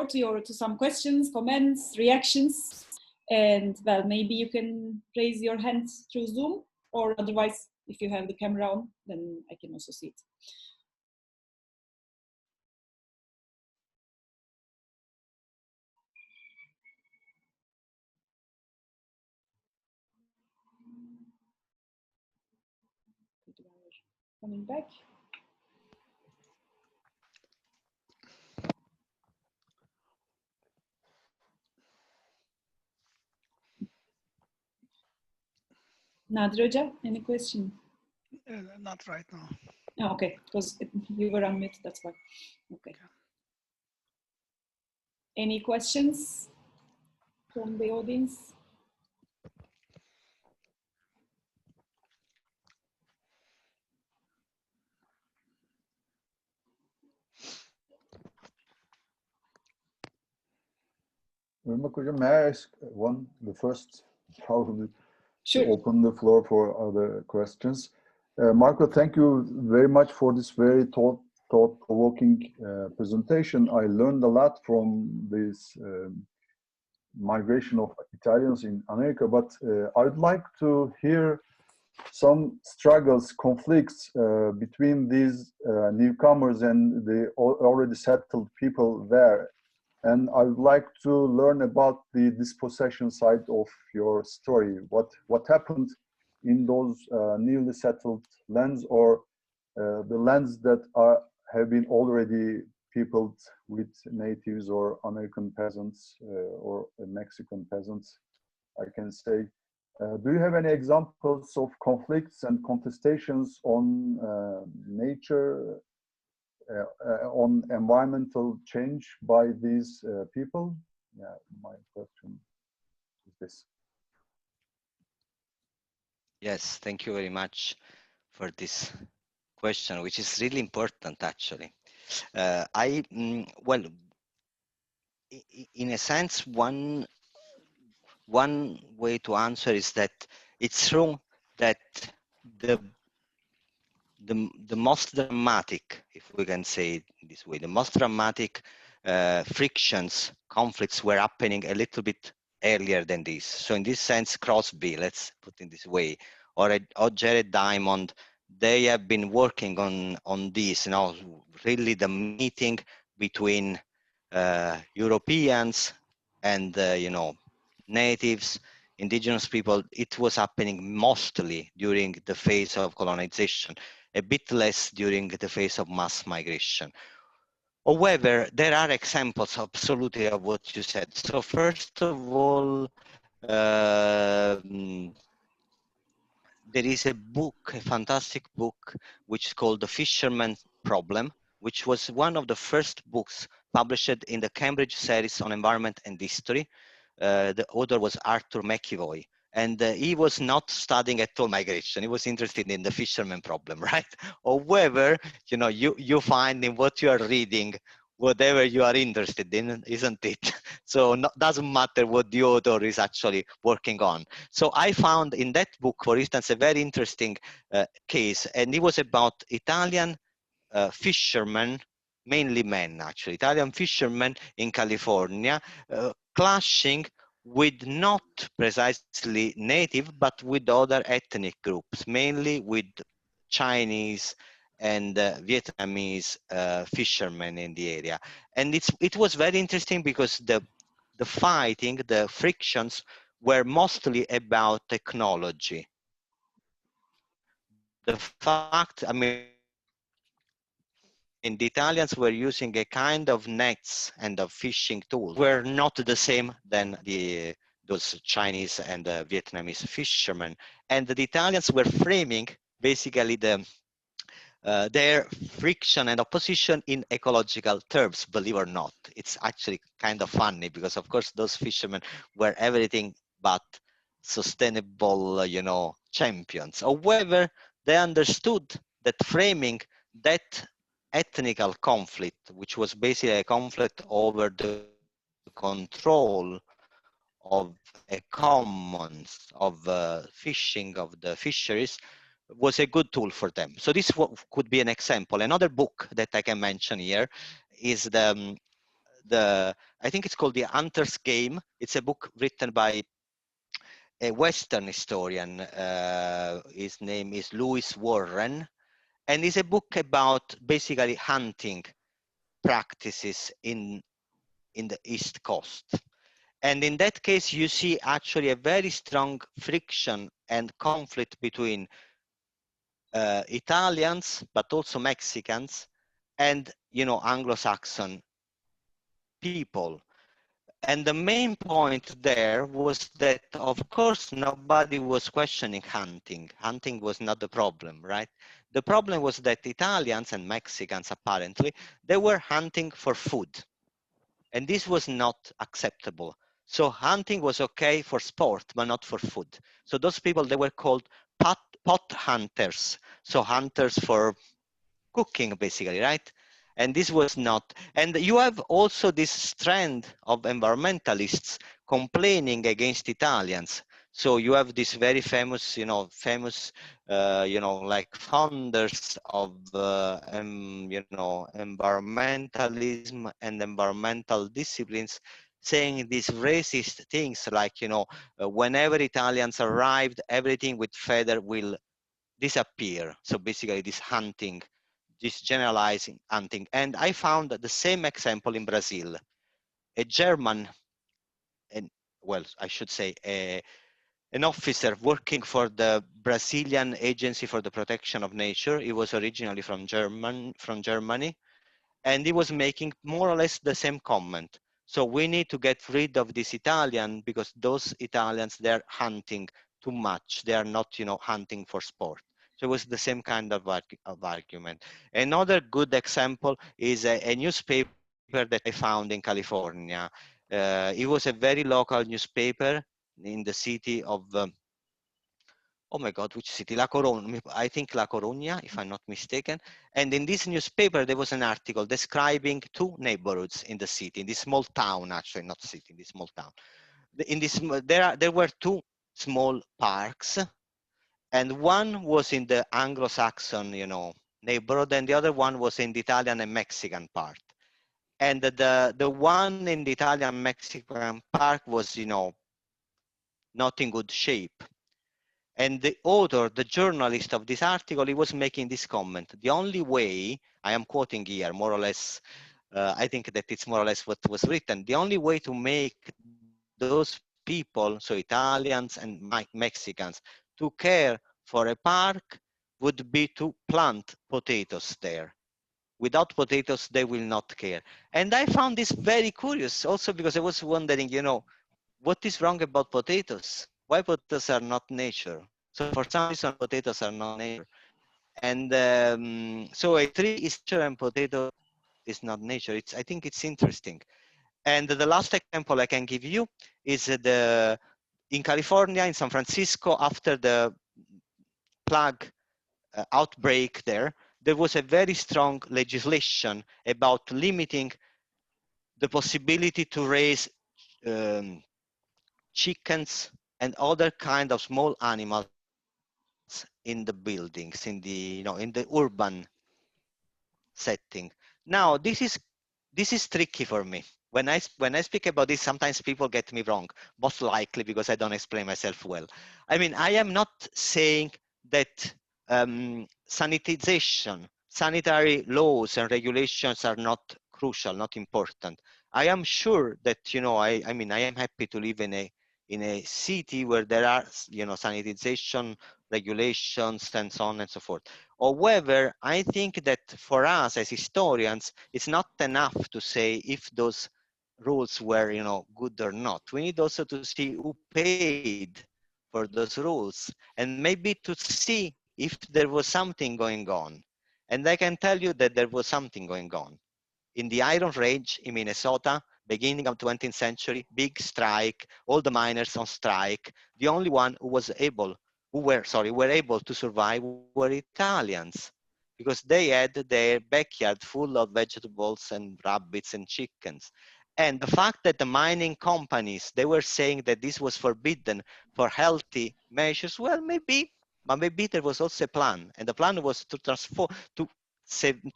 To some questions, comments, reactions, and well, maybe you can raise your hand through Zoom, or otherwise, if you have the camera on, then I can also see it. Coming back. Nadir Hoca, any question? Not right now. Oh, okay, because you were on mute, that's why. Okay. Any questions from the audience? May I ask the first, probably, sure, to open the floor for other questions. Marco, thank you very much for this very thought-provoking presentation. I learned a lot from this migration of Italians in America, but I would like to hear some struggles, conflicts between these newcomers and the already settled people there. And I would like to learn about the dispossession side of your story. What happened in those newly settled lands, or the lands that have been already peopled with natives or American peasants or Mexican peasants, I can say. Do you have any examples of conflicts and contestations on nature, on environmental change by these people? Yeah, my question is this. Yes, thank you very much for this question, which is really important, actually. Well, in a sense, one way to answer is that it's true that the most dramatic, if we can say it this way, the most dramatic frictions, conflicts were happening a little bit earlier than this. So in this sense, Crosby, let's put it this way, or Jared Diamond, they have been working on this, really the meeting between Europeans and, natives, indigenous people. It was happening mostly during the phase of colonization, a bit less during the phase of mass migration. However, there are examples absolutely of what you said. So first of all, there is a book, a fantastic book, which is called The Fisherman's Problem, which was one of the first books published in the Cambridge series on environment and history. The author was Arthur McEvoy, and he was not studying at all migration. He was interested in the fisherman problem, right? However, you find in what you are reading whatever you are interested in, isn't it? So doesn't matter what the author is actually working on. So I found in that book, for instance, a very interesting case, and it was about Italian fishermen, mainly men actually, Italian fishermen in California, clashing with not precisely native, but with other ethnic groups, mainly with Chinese and Vietnamese fishermen in the area. And it was very interesting because the fighting, the frictions were mostly about technology. The fact, the Italians were using a kind of nets and of fishing tools were not the same than those Chinese and Vietnamese fishermen. And the Italians were framing basically their friction and opposition in ecological terms, believe or not. It's actually kind of funny because, of course, those fishermen were everything but sustainable, champions. However, they understood that framing that ethnical conflict, which was basically a conflict over the control of a commons of fishing of the fisheries, was a good tool for them. So this could be an example. Another book that I can mention here is the I think it's called The Hunter's Game. It's a book written by a Western historian. His name is Lewis Warren, and it's a book about basically hunting practices in the East Coast. And in that case, you see actually a very strong friction and conflict between Italians, but also Mexicans, and Anglo-Saxon people. And the main point there was that, of course, nobody was questioning hunting. Hunting was not the problem, right? The problem was that Italians and Mexicans, apparently, they were hunting for food. And this was not acceptable. So hunting was okay for sport, but not for food. So those people, they were called pot hunters. So hunters for cooking, basically, right? And this was not. And you have also this strand of environmentalists complaining against Italians. So you have this very famous, like founders of, environmentalism and environmental disciplines, saying these racist things like, whenever Italians arrived, everything with feather will disappear. So basically this hunting, this generalizing hunting. And I found the same example in Brazil. A German, and well, I should say an officer working for the Brazilian Agency for the Protection of Nature. He was originally from Germany, and he was making more or less the same comment. So we need to get rid of this Italian because those Italians, they're hunting too much. They are not, hunting for sport. So it was the same kind of argument. Another good example is a newspaper that I found in California. It was a very local newspaper in the city of, oh my God, which city? La Coruña, I think La Coruña, if I'm not mistaken. And in this newspaper, there was an article describing two neighborhoods in the city, in this small town, actually, not city, in this small town. In this, there were two small parks, and one was in the Anglo-Saxon, neighborhood, and the other one was in the Italian and Mexican part. And the one in the Italian Mexican park was, not in good shape. And the author, the journalist of this article, he was making this comment. The only way, I am quoting here, more or less, I think that it's more or less what was written. The only way to make those people, so Italians and Mexicans, to care for a park would be to plant potatoes there. Without potatoes, they will not care. And I found this very curious also because I was wondering, what is wrong about potatoes? Why potatoes are not nature? So for some reason, potatoes are not nature. And so a tree is nature and potato is not nature. I think it's interesting. And the last example I can give you is in California, in San Francisco, after the plague outbreak there was a very strong legislation about limiting the possibility to raise chickens and other kind of small animals in the buildings, in the urban setting. Now, this is tricky for me. When I speak about this, sometimes people get me wrong, most likely because I don't explain myself well. I mean, I am not saying that sanitization, sanitary laws and regulations are not crucial, not important. I am sure that, I mean, I am happy to live in a city where there are, sanitization regulations and so on and so forth. However, I think that for us as historians, it's not enough to say if those rules were, good or not. We need also to see who paid for those rules and maybe to see if there was something going on. And I can tell you that there was something going on. In the Iron Range in Minnesota, beginning of 20th century, big strike, all the miners on strike. The only one who were able to survive were Italians, because they had their backyard full of vegetables and rabbits and chickens. And the fact that the mining companies, they were saying that this was forbidden for healthy measures, well, maybe, but maybe there was also a plan. And the plan was to transform, to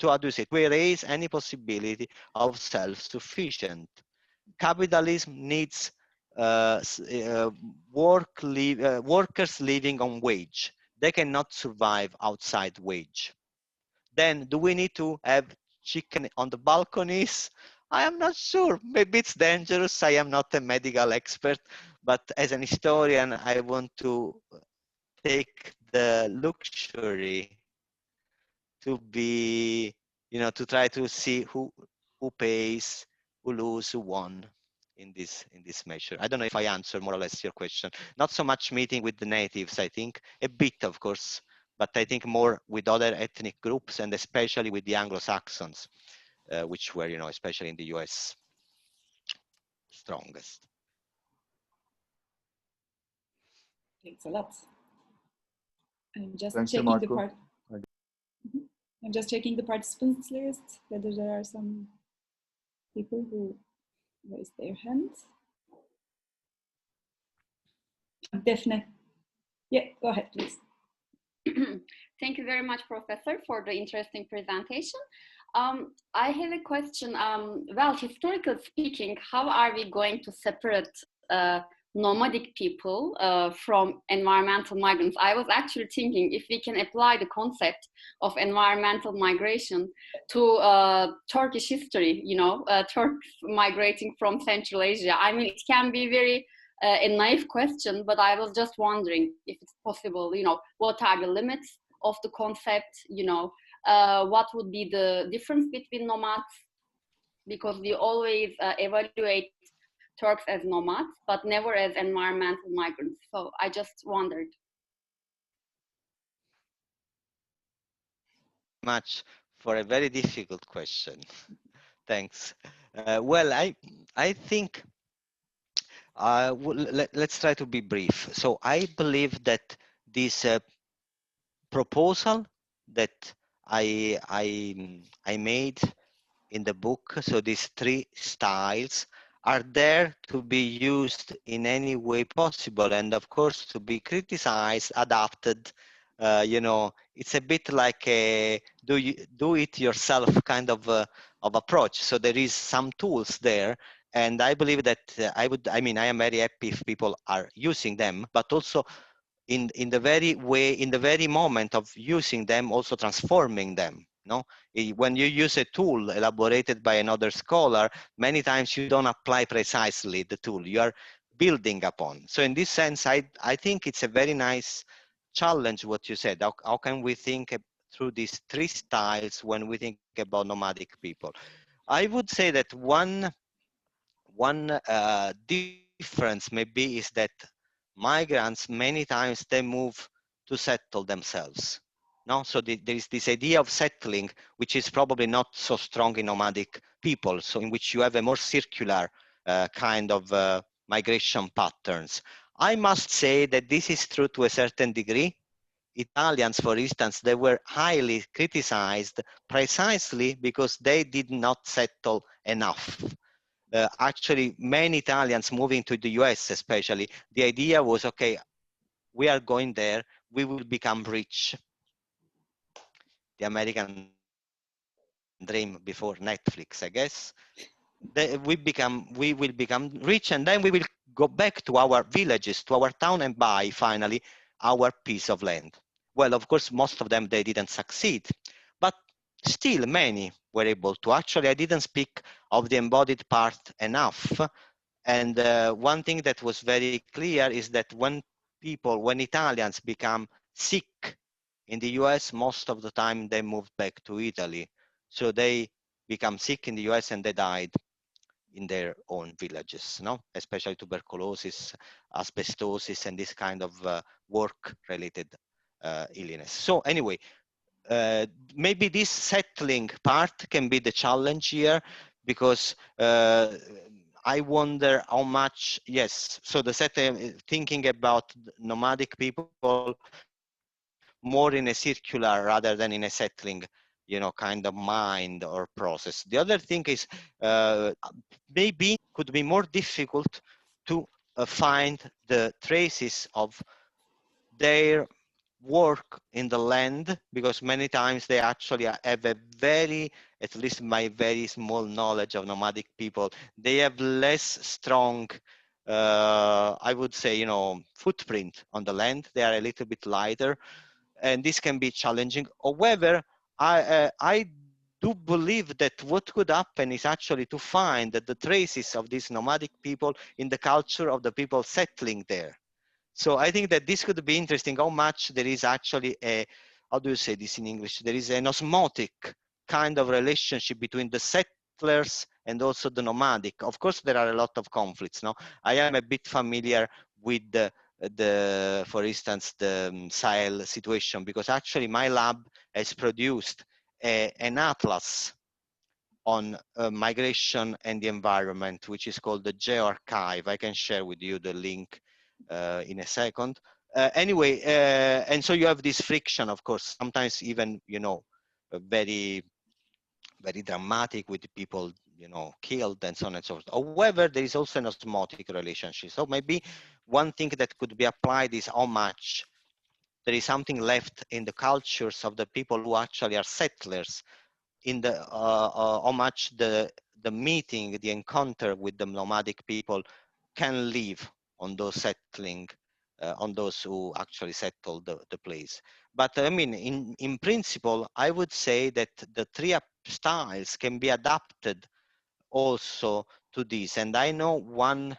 how do you say, to erase any possibility of self-sufficient. Capitalism needs workers living on wage. They cannot survive outside wage. Then do we need to have chicken on the balconies? I am not sure. Maybe it's dangerous. I am not a medical expert, but as an historian, I want to take the luxury to be, to try to see who pays, who lose, who won in this measure. I don't know if I answer more or less your question. Not so much meeting with the natives, I think, a bit, of course, but I think more with other ethnic groups and especially with the Anglo-Saxons, which were, especially in the US, strongest. Thanks a lot. I'm just Thank you, checking the Marco. part. I'm just checking the participants list, whether there are some people who raised their hands. Definitely. Yeah, go ahead, please. Thank you very much, Professor, for the interesting presentation. I have a question. Well, historically speaking, how are we going to separate nomadic people from environmental migrants? I was actually thinking if we can apply the concept of environmental migration to Turkish history, Turks migrating from Central Asia. I mean, it can be very a naive question, but I was just wondering if it's possible, what are the limits of the concept, what would be the difference between nomads? Because we always evaluate Turks as nomads, but never as environmental migrants. So I just wondered. Much for a very difficult question. Thanks. Well, I think let's try to be brief. So I believe that this proposal that I made in the book, so these 3 styles are there to be used in any way possible, and of course to be criticized, adapted. It's a bit like a do it yourself kind of approach. So there is some tools there, and I believe that I am very happy if people are using them, but also in the very moment of using them, also transforming them. When you use a tool elaborated by another scholar, many times you don't apply precisely the tool you are building upon. So in this sense, I think it's a very nice challenge what you said. How can we think through these 3 styles when we think about nomadic people? I would say that one difference maybe is that migrants, many times they move to settle themselves. So there is this idea of settling, which is probably not so strong in nomadic people. So in which you have a more circular kind of migration patterns. I must say that this is true to a certain degree. Italians, for instance, they were highly criticized precisely because they did not settle enough. Actually, many Italians moving to the US especially, the idea was, okay, we are going there, we will become rich. The American dream before Netflix, I guess. We will become rich, and then we will go back to our villages, to our town, and buy finally our piece of land. Well, of course, most of them, they didn't succeed, but still many were able to. Actually, I didn't speak of the embodied part enough. And one thing that was very clear is that when Italians become sick in the US, most of the time they moved back to Italy. So they become sick in the US and they died in their own villages, especially tuberculosis, asbestosis, and this kind of work-related illness. So anyway, maybe this settling part can be the challenge here, because I wonder how much, yes, so the thinking about nomadic people more in a circular rather than in a settling, kind of mind or process. The other thing is maybe could be more difficult to find the traces of their work in the land, because many times they actually have a very, at least my very small knowledge of nomadic people, they have less strong, I would say, footprint on the land. They are a little bit lighter, and this can be challenging. However, I do believe that what could happen is actually to find that the traces of these nomadic people in the culture of the people settling there. So I think that this could be interesting, how much there is actually a, how do you say this in English? There is an osmotic kind of relationship between the settlers and also the nomadic. Of course, there are a lot of conflicts. Now, I am a bit familiar with for instance, the Sahel situation, because actually my lab has produced an atlas on migration and the environment, which is called the GeoArchive. I can share with you the link in a second. Anyway, and so you have this friction, of course, sometimes even, very, very dramatic with people, killed and so on and so forth. However, there is also an osmotic relationship. So maybe one thing that could be applied is how much there is something left in the cultures of the people who actually are settlers, in the how much the meeting, the encounter with the nomadic people can live on those settling, on those who actually settle the place. But I mean, in principle, I would say that the three styles can be adapted also to this. And I know one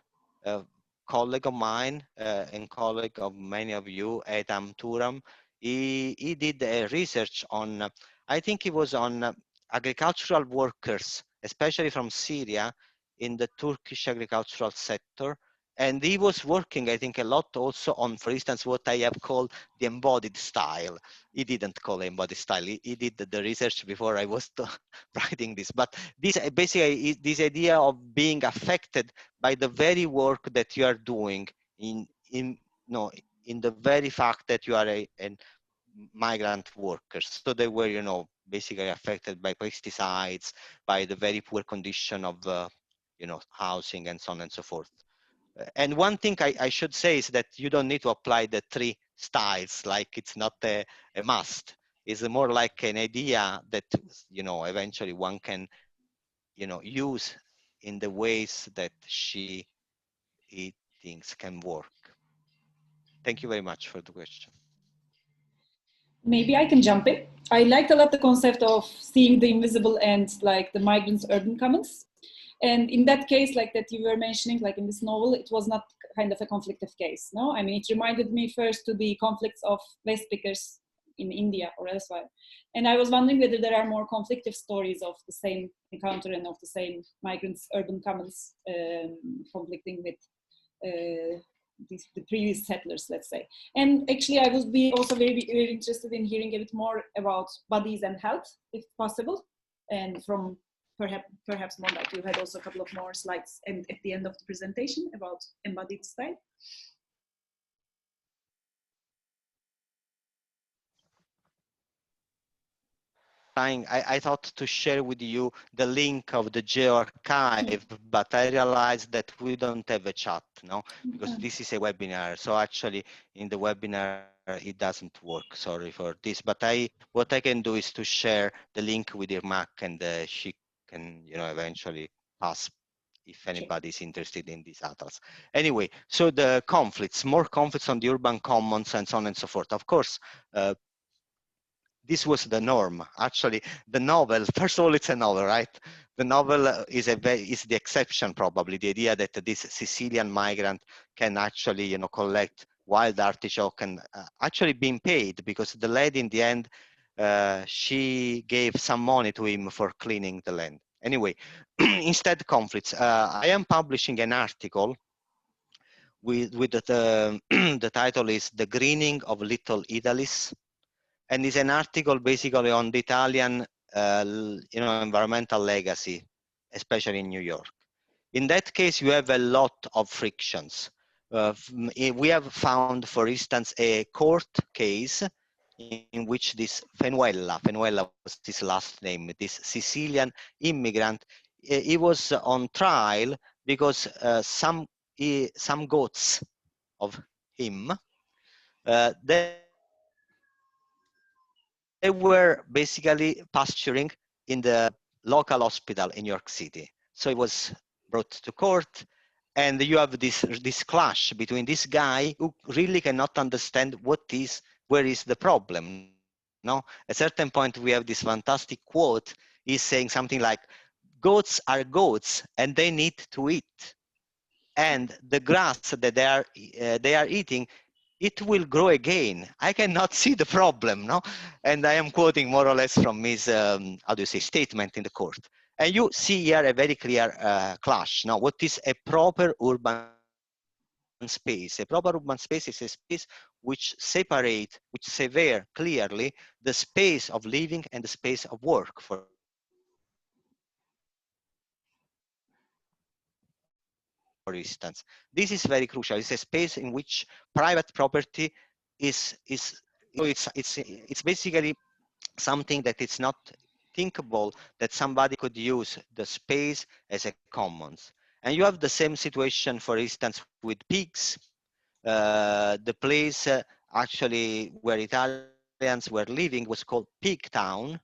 colleague of mine and colleague of many of you, Etam Turam, he did a research on, I think it was on agricultural workers, especially from Syria, in the Turkish agricultural sector. And he was working, I think, a lot also on, for instance, what I have called the embodied style. He didn't call it embodied style. He did the research before I was writing this. But this basically, this idea of being affected by the very work that you are doing in the very fact that you are a migrant workers. So they were, basically affected by pesticides, by the very poor condition of, housing and so on and so forth. And one thing I should say is that you don't need to apply the three styles, like it's not a must. It's more like an idea that, eventually one can, use in the ways that he thinks can work. Thank you very much for the question. Maybe I can jump in. I liked a lot the concept of seeing the invisible and like the migrants' urban commons. And in that case, like that you were mentioning, like in this novel, it was not kind of a conflictive case, no? I mean, it reminded me first to the conflicts of West pickers in India or elsewhere. And I was wondering whether there are more conflictive stories of the same encounter and of the same migrants' urban commons conflicting with the previous settlers, let's say. And actually, I would be also very, very interested in hearing a bit more about bodies and health, if possible, and from perhaps more like you had also a couple of more slides and at the end of the presentation about embodied style. I thought to share with you the link of the GeoArchive, but I realized that we don't have a chat, no? Because this is a webinar. So actually in the webinar, it doesn't work. Sorry for this, but what I can do is to share the link with your Mac, and she can, eventually pass if anybody is interested in these atlas. Anyway, so the conflicts, more conflicts on the urban commons and so on and so forth. Of course, this was the norm. Actually, the novel, first of all, it's a novel, right? The novel is the exception, probably. The idea that this Sicilian migrant can actually, collect wild artichoke and actually being paid, because the lady in the end, she gave some money to him for cleaning the land. Anyway, instead conflicts. I am publishing an article with the, the title is The Greening of Little Italy's. And it's an article basically on the Italian, environmental legacy, especially in New York. In that case, you have a lot of frictions. We have found, for instance, a court case in which this Fenuella was his last name, this Sicilian immigrant, he was on trial because some goats of him, they were basically pasturing in the local hospital in New York City. So he was brought to court, and you have this clash between this guy who really cannot understand where is the problem. No, at a certain point we have this fantastic quote. He's saying something like, "Goats are goats, and they need to eat, and the grass that they are eating, it will grow again. I cannot see the problem," no? And I am quoting more or less from his, how do you say, statement in the court. And you see here a very clear clash. Now, what is a proper urban space? A proper urban space is a space which sever clearly the space of living and the space of work, for instance. This is very crucial. It's a space in which private property is it's basically something that it's not thinkable that somebody could use the space as a commons. And you have the same situation, for instance, with pigs. The place actually where Italians were living was called Pig Town.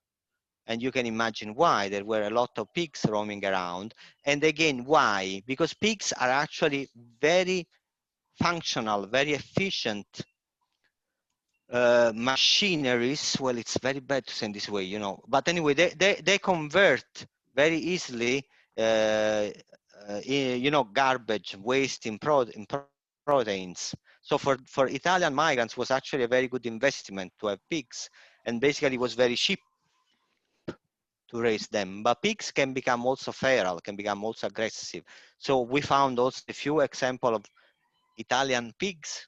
And you can imagine why. There were a lot of pigs roaming around. And again, why? Because pigs are actually very functional, very efficient machineries. Well, it's very bad to say in this way, you know. But anyway, they convert very easily, you know, garbage, waste in proteins. So for Italian migrants was actually a very good investment to have pigs, and basically it was very cheap to raise them. But pigs can become also feral, can become also aggressive. So we found also a few examples of Italian pigs,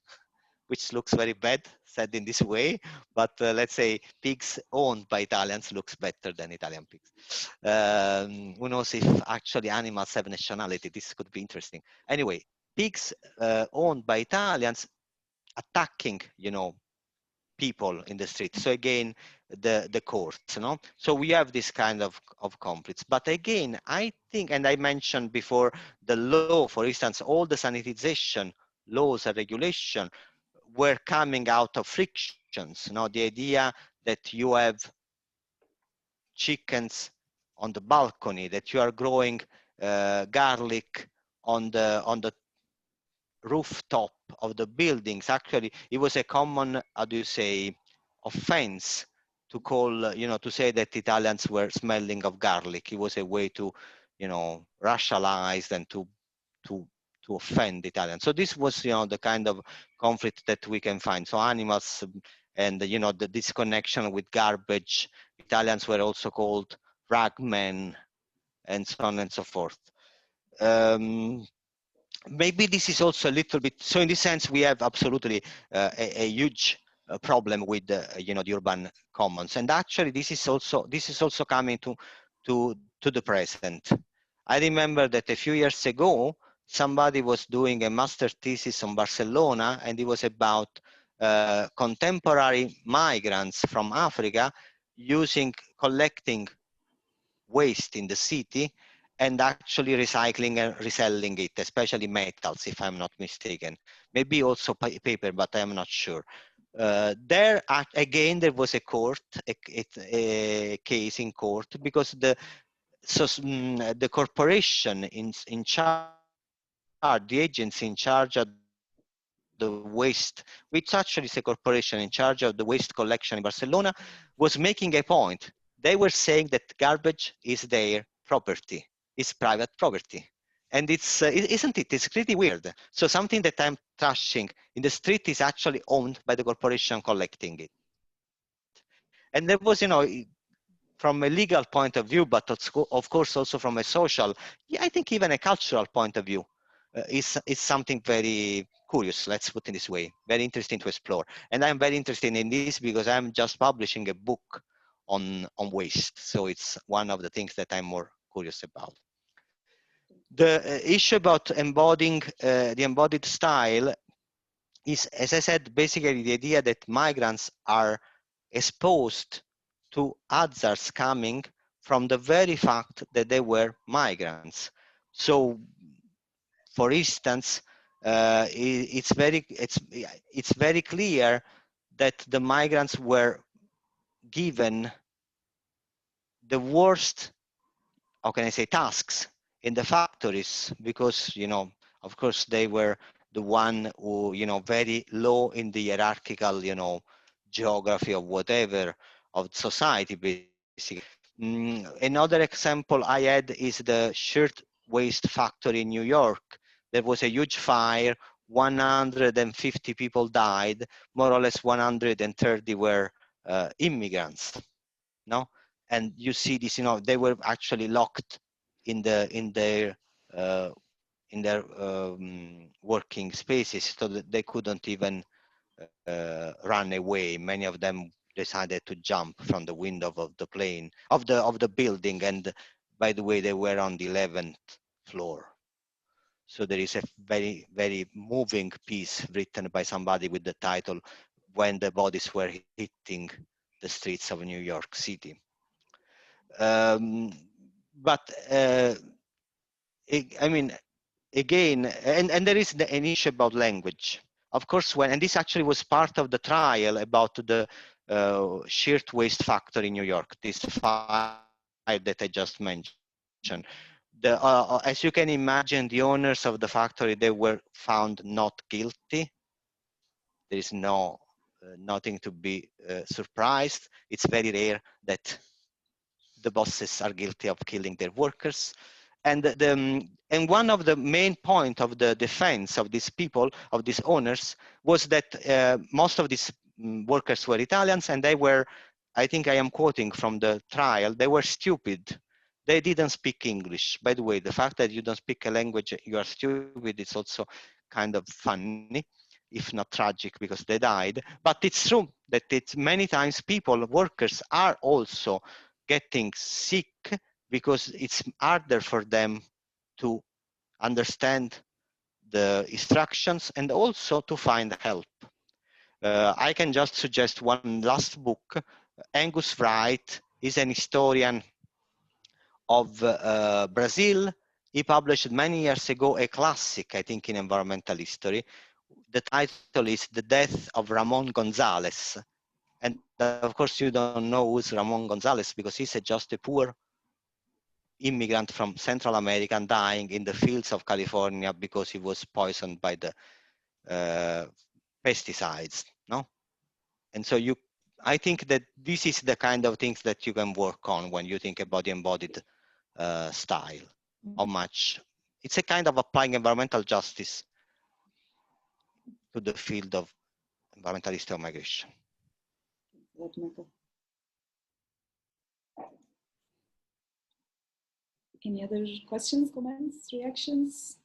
which looks very bad said in this way, but let's say pigs owned by Italians looks better than Italian pigs. Who knows if actually animals have nationality? This could be interesting. Anyway, pigs owned by Italians attacking, you know, people in the street. So again, the courts, no? So we have this kind of conflicts. But again, I think, and I mentioned before, the law, for instance, all the sanitization laws and regulation were coming out of frictions. You know, the idea that you have chickens on the balcony, that you are growing garlic on the rooftop of the buildings. Actually, it was a common, how do you say, offense to call, you know, to say that Italians were smelling of garlic. It was a way to, you know, racialize and to offend Italians. So this was, you know, the kind of conflict that we can find. So animals and, you know, the disconnection with garbage. Italians were also called ragmen and so on and so forth. Maybe this is also a little bit, so in this sense, we have absolutely a huge problem with you know, the urban commons. And actually this is also coming to the present. I remember that a few years ago, somebody was doing a master thesis on Barcelona, and it was about contemporary migrants from Africa collecting waste in the city and actually recycling and reselling it, especially metals, if I'm not mistaken. Maybe also paper, but I'm not sure. There, again, there was a case in court because the corporation in charge, the agency in charge of the waste, which actually is a corporation in charge of the waste collection in Barcelona, was making a point. They were saying that garbage is their property, is private property. And it's, isn't it? It's pretty weird. So something that I'm trashing in the street is actually owned by the corporation collecting it. And there was, you know, from a legal point of view, but of course also from a social, yeah, I think even a cultural point of view, is something very curious, let's put it this way, very interesting to explore. And I'm very interested in this because I'm just publishing a book on waste. So it's one of the things that I'm more curious about. The issue about embodying the embodied style is, as I said, basically the idea that migrants are exposed to hazards coming from the very fact that they were migrants. So, for instance, it's very clear that the migrants were given the worst, how can I say, tasks in the factories, because, you know, of course they were the one who, you know, very low in the hierarchical, you know, geography of whatever, of society, basically. Another example I had is the shirt waste factory in New York. There was a huge fire, 150 people died, more or less 130 were immigrants, no? And you see this, you know, they were actually locked in their working spaces, so that they couldn't even run away. Many of them decided to jump from the window of the plane, of the building, and by the way, they were on the 11th floor. So there is a very, very moving piece written by somebody with the title "When the Bodies Were Hitting the Streets of New York City." But I mean, again, and there is an issue about language. Of course, and this actually was part of the trial about the shirt waste factory in New York, this fire that I just mentioned. As you can imagine, the owners of the factory, they were found not guilty. There is nothing to be surprised. It's very rare that the bosses are guilty of killing their workers. And one of the main point of the defense of these people, of these owners, was that most of these workers were Italians, and they were, I think I am quoting from the trial, they were stupid. They didn't speak English. By the way, the fact that you don't speak a language, you are stupid, it's also kind of funny, if not tragic, because they died. But it's true that it's many times people, workers, are also getting sick because it's harder for them to understand the instructions and also to find help. I can just suggest one last book. Angus Wright is an historian of Brazil. He published many years ago a classic, I think, in environmental history. The title is The Death of Ramon Gonzalez. And of course, you don't know who's Ramon Gonzalez because he's just a poor immigrant from Central America and dying in the fields of California because he was poisoned by the pesticides, no? And so I think that this is the kind of things that you can work on when you think about the embodied style. How much it's a kind of applying environmental justice to the field of environmental history of migration. Any other questions, comments, reactions?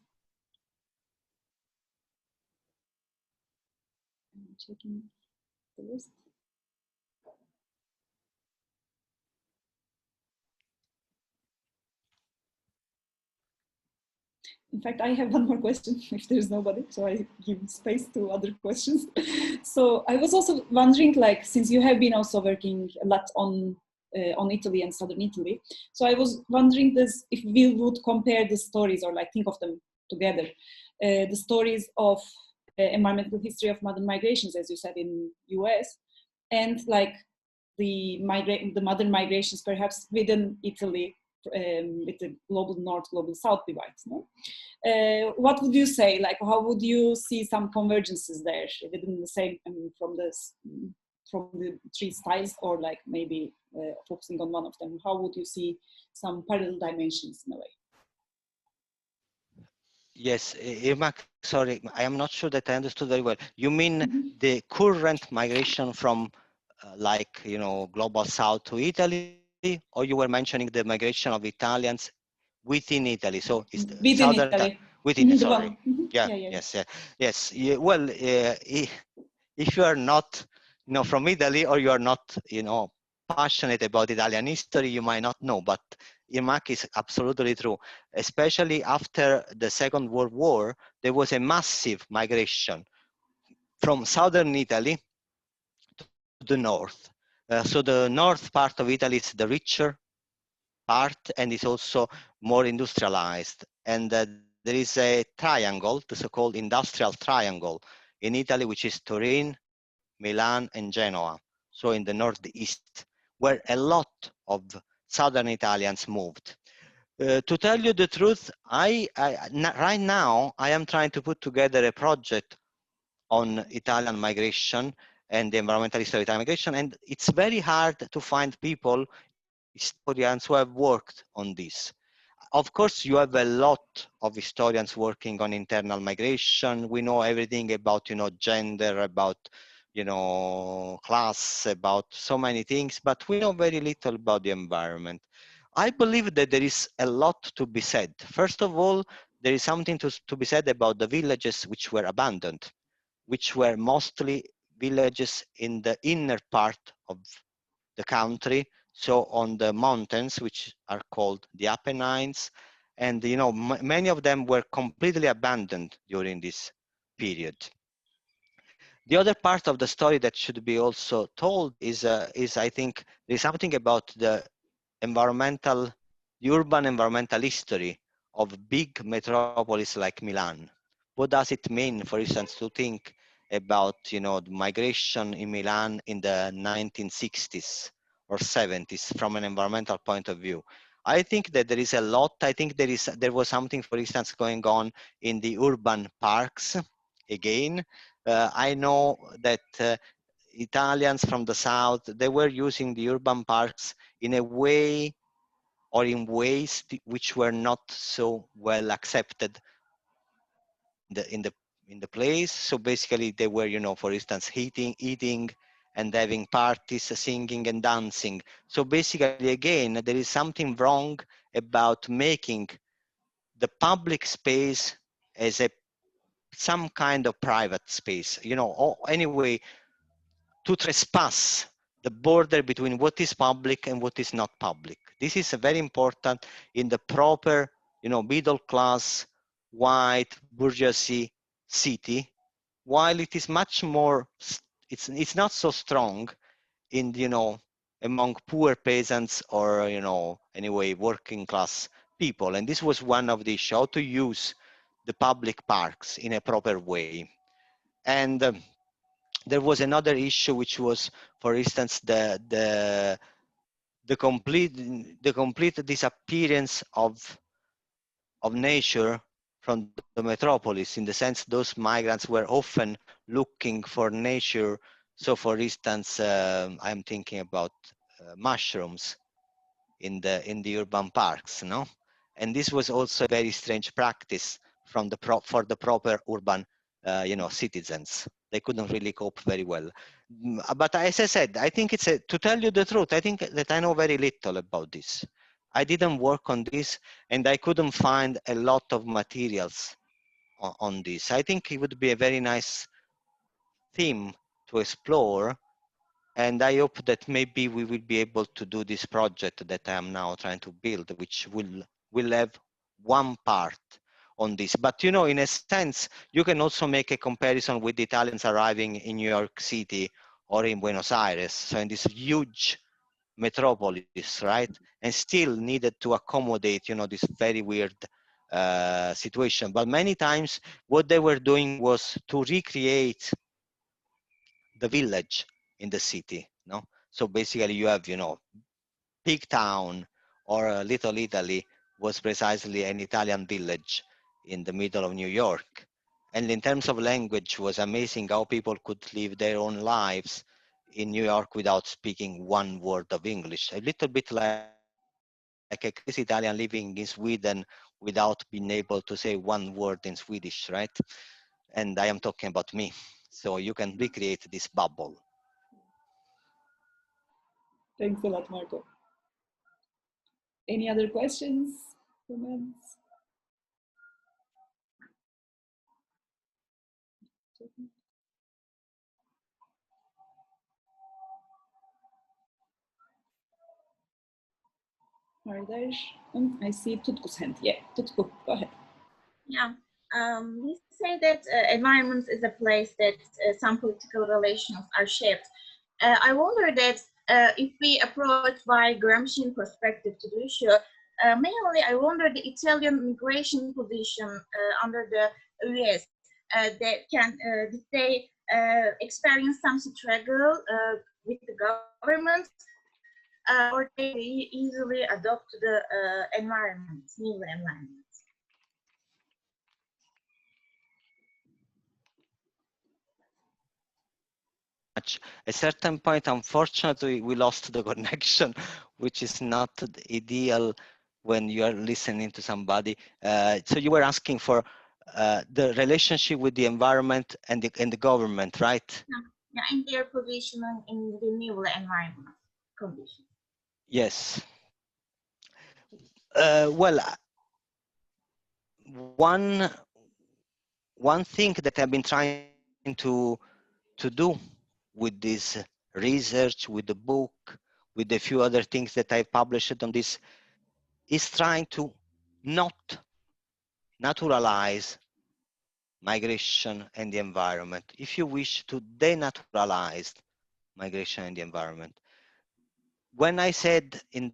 I'm checking the list. In fact, I have one more question if there's nobody, so I give space to other questions. So I was also wondering, like, since you have been also working a lot on Italy and southern Italy, so I was wondering this, if we would compare the stories or like think of them together, the stories of environmental history of modern migrations, as you said, in US, and like the modern migrations perhaps within Italy, with the global north, global south divides, no? What would you say, like, how would you see some convergences there within the same, I mean, from the three styles, or like maybe focusing on one of them, how would you see some parallel dimensions in a way? Yes, Irma, sorry, I am not sure that I understood very well. You mean the current migration from like, you know, global south to Italy, or you were mentioning the migration of Italians within Italy? So it's within southern Italy. Within, sorry. Yeah, Yes. Yeah, well, if you are not, you know, from Italy, or you are not, you know, passionate about Italian history, you might not know, but Irmak is absolutely true. Especially after the Second World War, there was a massive migration from southern Italy to the north. So the north part of Italy is the richer part and is also more industrialized. And there is a triangle, the so-called industrial triangle in Italy, which is Turin, Milan, and Genoa. So in the northeast, where a lot of southern Italians moved. To tell you the truth, right now I am trying to put together a project on Italian migration and the environmental history of Italian migration, and it's very hard to find people, historians, who have worked on this. Of course, you have a lot of historians working on internal migration. We know everything about, gender, about, class, about so many things, but we know very little about the environment. I believe that there is a lot to be said. First of all, there is something to be said about the villages which were abandoned, which were mostly villages in the inner part of the country, so on the mountains, which are called the Apennines, and many of them were completely abandoned during this period. The other part of the story that should be also told is I think there's something about the urban environmental history of big metropolis like Milan. What does it mean, for instance, to think about the migration in Milan in the 1960s or 70s from an environmental point of view? I think that there is a lot. I think there was something, for instance, going on in the urban parks again. I know that Italians from the south, they were using the urban parks in a way or in ways which were not so well accepted in the place. So basically they were, for instance, eating and having parties, singing and dancing. So basically, again, there is something wrong about making the public space as some kind of private space, or anyway, to trespass the border between what is public and what is not public. This is very important in the proper, middle class, white bourgeoisie city, while it is much more, it's not so strong in, among poor peasants or, anyway, working class people. And this was one of the issues, how to use the public parks in a proper way. And there was another issue, which was, for instance, the complete disappearance of nature from the metropolis, in the sense those migrants were often looking for nature. So, for instance, I'm thinking about mushrooms in the urban parks, no? And this was also a very strange practice for the proper urban, citizens. They couldn't really cope very well. But as I said, I think to tell you the truth, I think that I know very little about this. I didn't work on this, and I couldn't find a lot of materials on this. I think it would be a very nice theme to explore, and I hope that maybe we will be able to do this project that I am now trying to build, which will have one part on this. But in a sense, you can also make a comparison with the Italians arriving in New York City or in Buenos Aires, so in this huge metropolis, right? And still needed to accommodate, this very weird situation. But many times, what they were doing was to recreate the village in the city, no? So basically you have, Big Town or Little Italy was precisely an Italian village in the middle of New York. And in terms of language, was amazing how people could live their own lives in New York without speaking one word of English. A little bit like a crazy Italian living in Sweden without being able to say one word in Swedish, right? And I am talking about me. So you can recreate this bubble. Thanks a lot, Marco. Any other questions, comments? Are there? I see Tutku's hand. Yeah, Tutku, go ahead. Yeah, we say that environment is a place that some political relations are shaped. I wonder that if we approach by Gramscian perspective to the issue, mainly I wonder the Italian migration position under the US that can did they experience some struggle with the government, or they easily adopt the environment, new environment. At a certain point, unfortunately, we lost the connection, which is not ideal when you are listening to somebody. So you were asking for the relationship with the environment and the government, right? Yeah, and their position in the new environment conditions. Yes. Well, one thing that I've been trying to do with this research, with the book, with a few other things that I've published on this, is trying to not naturalize migration and the environment. If you wish to denaturalize migration and the environment. When I said in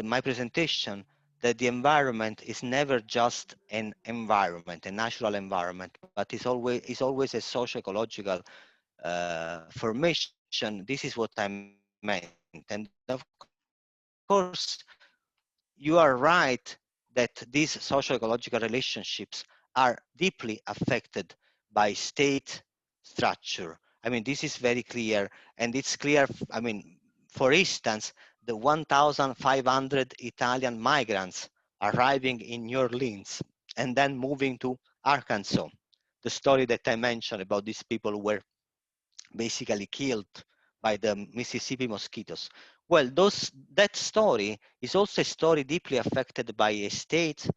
my presentation that the environment is never just an environment, a natural environment, but is always a socio-ecological formation, this is what I meant. And of course, you are right that these socio-ecological relationships are deeply affected by state structure. I mean, this is very clear, and it's clear, I mean, for instance, the 1,500 Italian migrants arriving in New Orleans and then moving to Arkansas. The story that I mentioned about these people who were basically killed by the Mississippi mosquitoes. Well, that story is also a story deeply affected by a state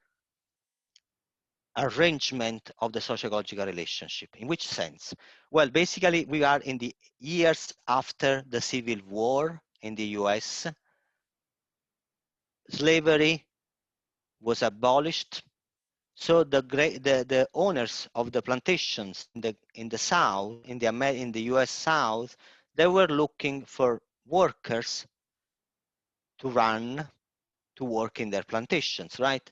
arrangement of the socio-ecological relationship. In which sense? Well, basically, we are in the years after the Civil War in the US. Slavery was abolished. So the owners of the plantations in the South, in the US South, they were looking for workers to work in their plantations, right?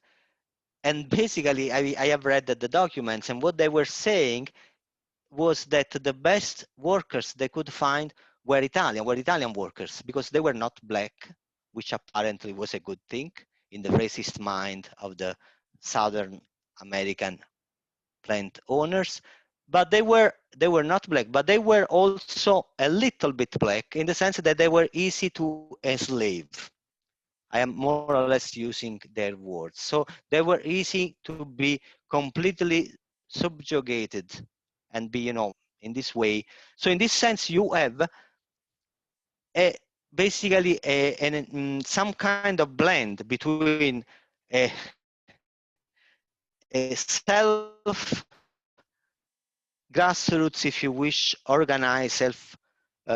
And basically, I have read the documents, and what they were saying was that the best workers they could find were Italian workers, because they were not black, which apparently was a good thing in the racist mind of the Southern American plant owners. But they were not black, but they were also a little bit black in the sense that they were easy to enslave. I am more or less using their words. So they were easy to be completely subjugated and be, in this way. So in this sense, you have basically some kind of blend between a self grassroots, if you wish, organized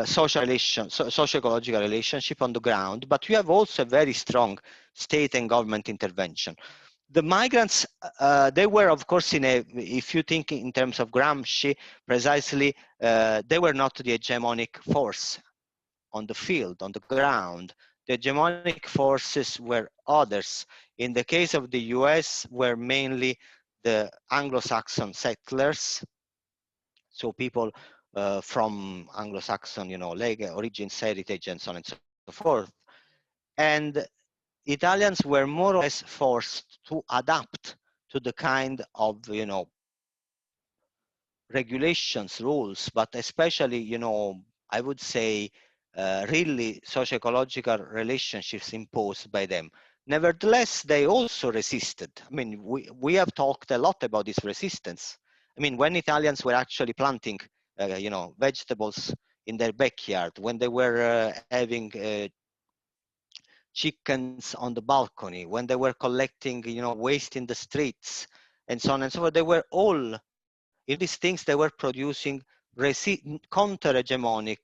socio-ecological relationship on the ground, but you have also a very strong state and government intervention. The migrants, they were, of course, if you think in terms of Gramsci, precisely, they were not the hegemonic force on the field, on the ground. The hegemonic forces were others. In the case of the US, were mainly the Anglo-Saxon settlers, so people from Anglo-Saxon, origins, heritage, and so on and so forth. And Italians were more or less forced to adapt to the kind of, regulations, rules, but especially, I would say, really socio-ecological relationships imposed by them. Nevertheless, they also resisted. I mean, we have talked a lot about this resistance. I mean, when Italians were actually planting, vegetables in their backyard, when they were having chickens on the balcony, when they were collecting, waste in the streets, and so on and so forth, they were all, in these things, they were producing counter-hegemonic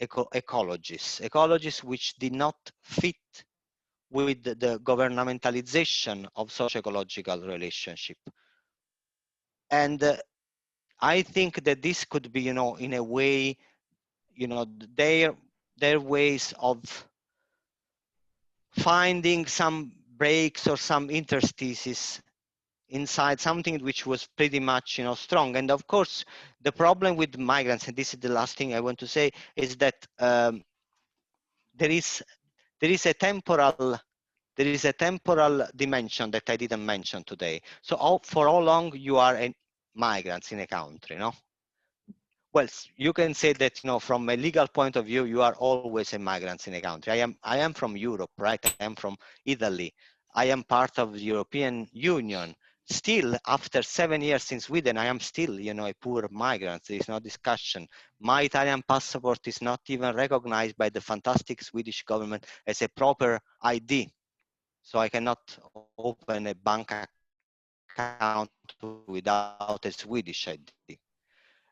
ecologies which did not fit with the governmentalization of socio-ecological relationship. And I think that this could be, in a way, their ways of finding some breaks or some interstices inside something which was pretty much, strong. And of course, the problem with migrants, and this is the last thing I want to say, is that there is a temporal dimension that I didn't mention today. So for how long you are migrants in a country, Well, you can say that, from a legal point of view, you are always a migrant in a country. I am from Europe, right? I am from Italy. I am part of the European Union. Still, after 7 years in Sweden, I am still, a poor migrant. There is no discussion. My Italian passport is not even recognized by the fantastic Swedish government as a proper ID. So I cannot open a bank account without a Swedish ID.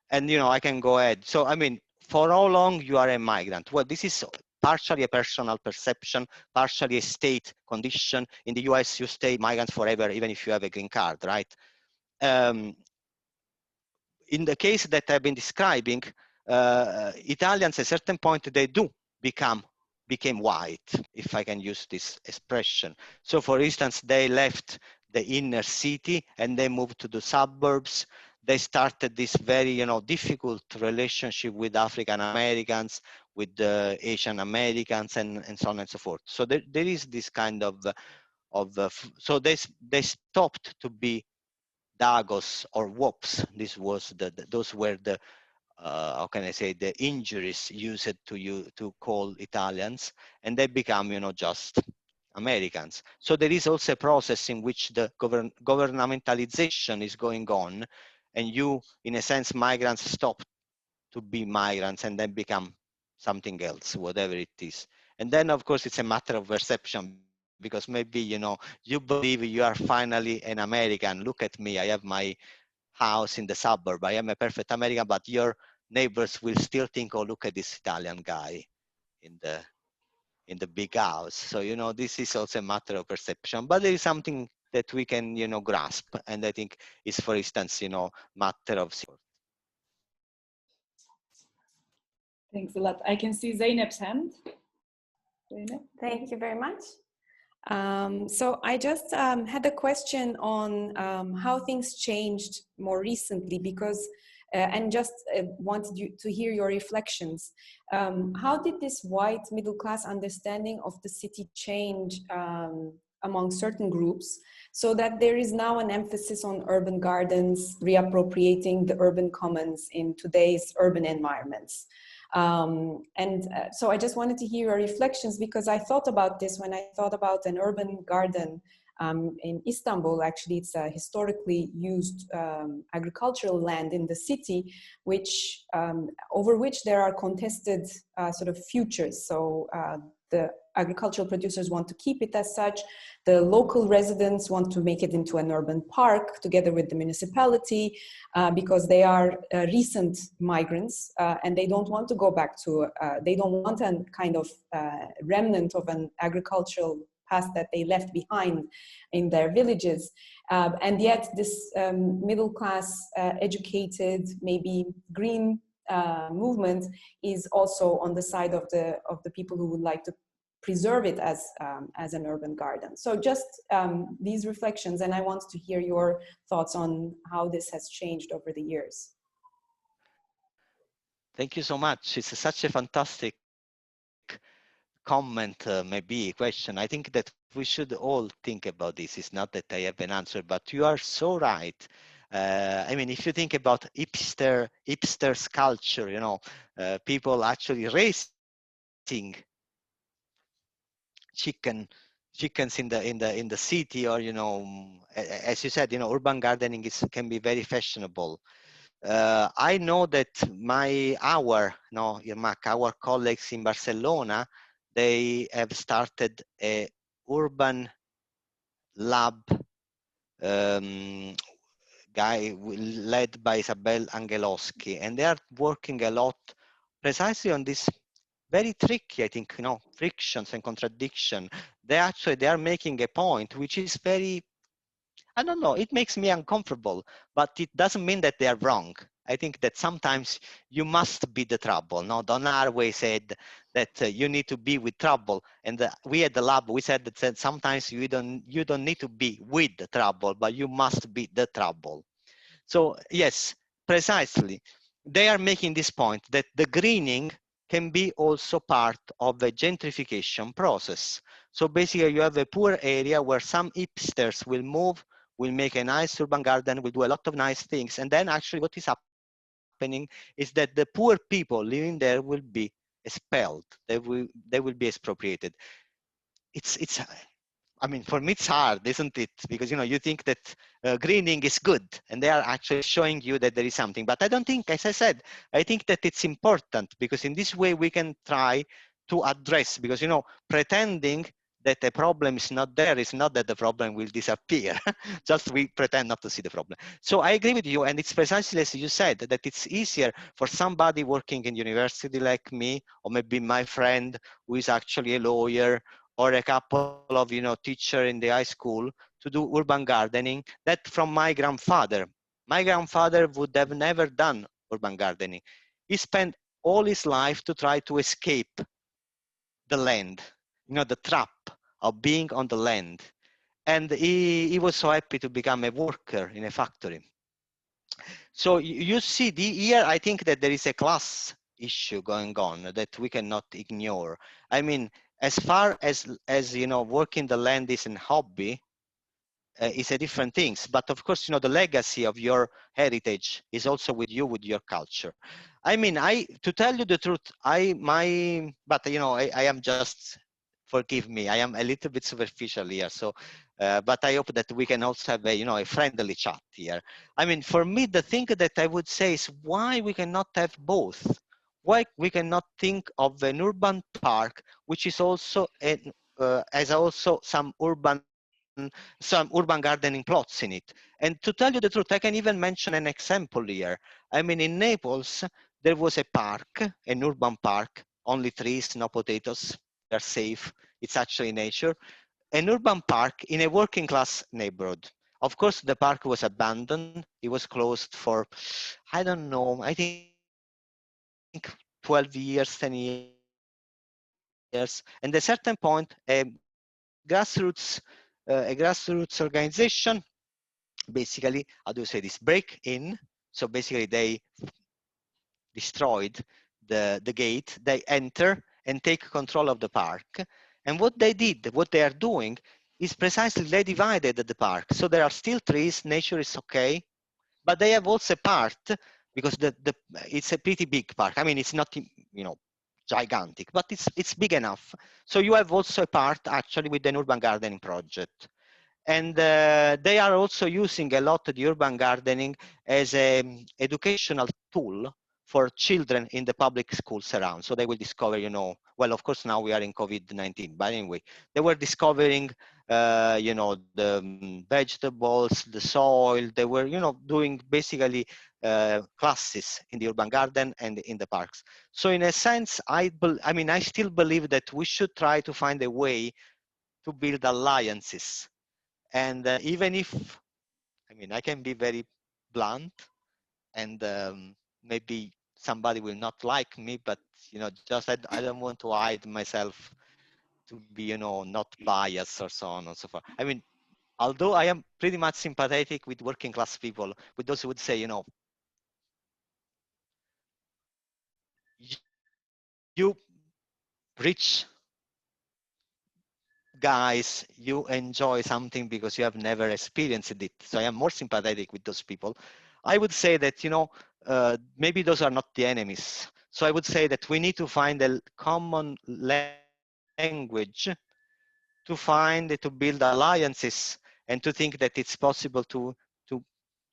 And, I can go ahead. So, I mean, for how long you are a migrant? Well, this is partially a personal perception, partially a state condition. In the US, you stay migrant forever, even if you have a green card, right? In the case that I've been describing, Italians at a certain point, they do became white, if I can use this expression. So for instance, they left the inner city and they moved to the suburbs. They started this very, difficult relationship with African Americans, with the Asian Americans, and so on and so forth. So there is this kind of so they stopped to be Dagos or Wops. This was those were the how can I say, the injuries used to call Italians, and they become, just Americans. So there is also a process in which the governmentalization is going on, and you, in a sense, migrants stop to be migrants and then become something else, whatever it is. And then, of course, it's a matter of perception, because maybe, you believe you are finally an American. Look at me, I have my house in the suburb. I am a perfect American, but your neighbors will still think, oh, look at this Italian guy in the big house. So, this is also a matter of perception, but there is something that we can, grasp. And I think is, for instance, matter of. Thanks a lot. I can see Zeynep's hand. Zeynep? Thank you very much. So I just had a question on how things changed more recently, because and just wanted you to hear your reflections. How did this white middle class understanding of the city change among certain groups, so that there is now an emphasis on urban gardens, reappropriating the urban commons in today's urban environments? So I just wanted to hear your reflections, because I thought about this when I thought about an urban garden in Istanbul. Actually, it's a historically used agricultural land in the city, which over which there are contested sort of futures. So the agricultural producers want to keep it as such. The local residents want to make it into an urban park together with the municipality, because they are recent migrants and they don't want to go back to, they don't want a kind of remnant of an agricultural past that they left behind in their villages. And yet this middle class, educated, maybe green movement is also on the side of the people who would like to preserve it as an urban garden. So just these reflections, and I want to hear your thoughts on how this has changed over the years. Thank you so much. It's such a fantastic comment, maybe a question. I think that we should all think about this. It's not that I have an answer, but you are so right. I mean, if you think about hipsters culture, people actually raising chickens in the city, or as you said, urban gardening can be very fashionable. I know that our colleagues in Barcelona, they have started a urban lab led by Isabel Angelowski, and they are working a lot precisely on this very tricky, I think, frictions and contradiction. They are making a point which is very, I don't know, it makes me uncomfortable, but it doesn't mean that they are wrong. I think that sometimes you must be the trouble. No, Don Harvey said that you need to be with trouble, and we at the lab we said that sometimes you don't need to be with the trouble, but you must be the trouble. So yes, precisely, they are making this point that the greening can be also part of the gentrification process. So basically, you have a poor area where some hipsters will move, will make a nice urban garden, will do a lot of nice things. And then actually what is happening is that the poor people living there will be expelled. They will be expropriated. It's I mean, for me, it's hard, isn't it? Because, you think that greening is good and they are actually showing you that there is something. But I don't think, as I said, I think that it's important because in this way we can try to address, because, pretending that a problem is not there is not that the problem will disappear. Just we pretend not to see the problem. So I agree with you. And it's precisely as you said, that it's easier for somebody working in university like me, or maybe my friend who is actually a lawyer, or a couple of teacher in the high school to do urban gardening that from my grandfather. My grandfather would have never done urban gardening. He spent all his life to try to escape the land, the trap of being on the land. And he was so happy to become a worker in a factory. So you see, here I think that there is a class issue going on that we cannot ignore. I mean, as far as working the land is a hobby, is a different things. But of course, the legacy of your heritage is also with you, with your culture. I mean, to tell you the truth, I am just, forgive me, I am a little bit superficial here. So, but I hope that we can also have a friendly chat here. I mean, for me, the thing that I would say is why we cannot have both. Why we cannot think of an urban park, which is also has also some urban gardening plots in it. And to tell you the truth, I can even mention an example here. I mean, in Naples, there was a park, an urban park, only trees, no potatoes, they're safe. It's actually nature. An urban park in a working class neighborhood. Of course, the park was abandoned. It was closed for, I don't know, I think 12 years, 10 years. And at a certain point, a grassroots organization basically, how do you say this, break in. So basically they destroyed the gate, they enter and take control of the park. And what they did, what they are doing is precisely they divided the park. So there are still trees, nature is okay, but they have also a part, because it's a pretty big park. I mean, it's not, gigantic, but it's big enough. So you have also a part actually with an urban gardening project. And they are also using a lot of the urban gardening as an educational tool for children in the public schools around. So they will discover, well, of course, now we are in COVID-19, but anyway, they were discovering, the vegetables, the soil. They were, doing basically classes in the urban garden and in the parks. So in a sense, I still believe that we should try to find a way to build alliances. And even if, I can be very blunt, and maybe somebody will not like me, but just I don't want to hide myself to be not biased or so on and so forth. I mean, although I am pretty much sympathetic with working class people, with those who would say, you rich guys, you enjoy something because you have never experienced it. So I am more sympathetic with those people. I would say that, maybe those are not the enemies. So I would say that we need to find a common language to build alliances, and to think that it's possible to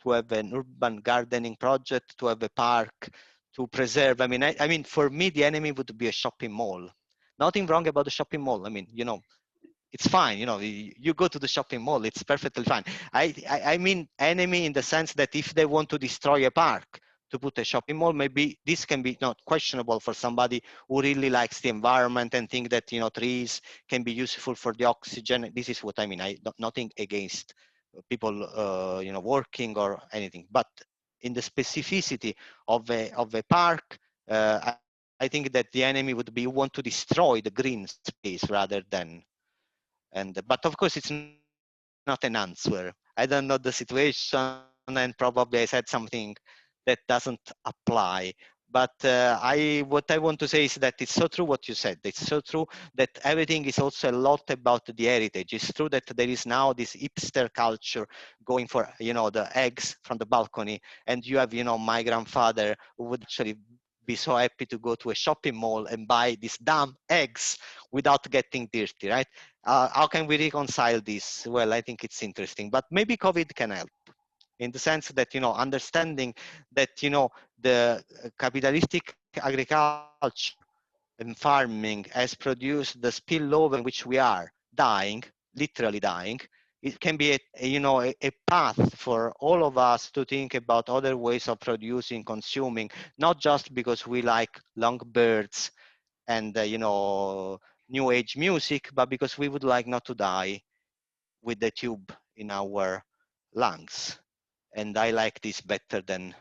have an urban gardening project, to have a park, to preserve. I mean, for me, the enemy would be a shopping mall. Nothing wrong about the shopping mall. I mean, it's fine. You go to the shopping mall, it's perfectly fine. I mean enemy in the sense that if they want to destroy a park, to put a shopping mall. Maybe this can be not questionable for somebody who really likes the environment and think that, you know, trees can be useful for the oxygen. This is what I mean. Nothing against people, you know, working or anything, but in the specificity of a park, I think that the enemy would be want to destroy the green space rather than, but of course it's not an answer. I don't know the situation, and probably I said something that doesn't apply. But what I want to say is that it's so true what you said. It's so true that everything is also a lot about the heritage. It's true that there is now this hipster culture going for, you know, the eggs from the balcony, and you have, you know, my grandfather who would actually be so happy to go to a shopping mall and buy these damn eggs without getting dirty, right? How can we reconcile this? Well, I think it's interesting, but maybe COVID can help in the sense that, you know, understanding that, you know, the capitalistic agriculture and farming has produced the spillover in which we are dying, literally dying. It can be you know, a path for all of us to think about other ways of producing, consuming, not just because we like long birds and you know, new age music, but because we would like not to die with the tube in our lungs. And I like this better than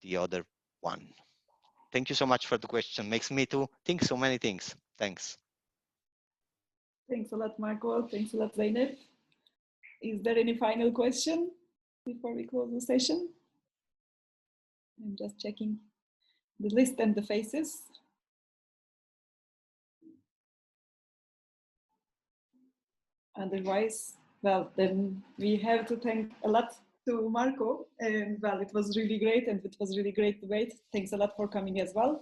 the other one. Thank you so much for the question. Makes me to think so many things. Thanks. Thanks a lot, Marco. Thanks a lot, Zeynep. Is there any final question before we close the session? I'm just checking the list and the faces. Otherwise, well, then we have to thank a lot to Marco. And well, it was really great, and it was really great debate. Thanks a lot for coming as well.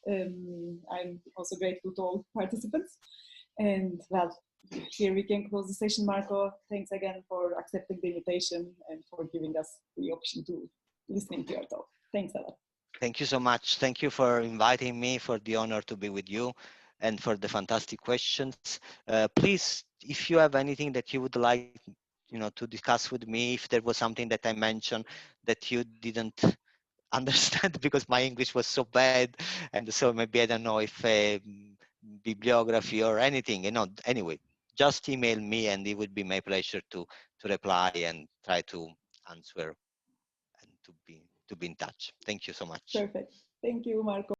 I'm also grateful to all participants. And well, here we can close the session. Marco, thanks again for accepting the invitation and for giving us the option to listening to your talk. Thanks a lot. Thank you so much. Thank you for inviting me, for the honor to be with you, and for the fantastic questions. Please, if you have anything that you would like, you know, to discuss with me, if there was something that I mentioned that you didn't understand because my English was so bad, and so maybe I don't know if bibliography or anything, you know, anyway, just email me and it would be my pleasure to reply and try to answer and to be in touch. Thank you so much. Perfect. Thank you, Marco.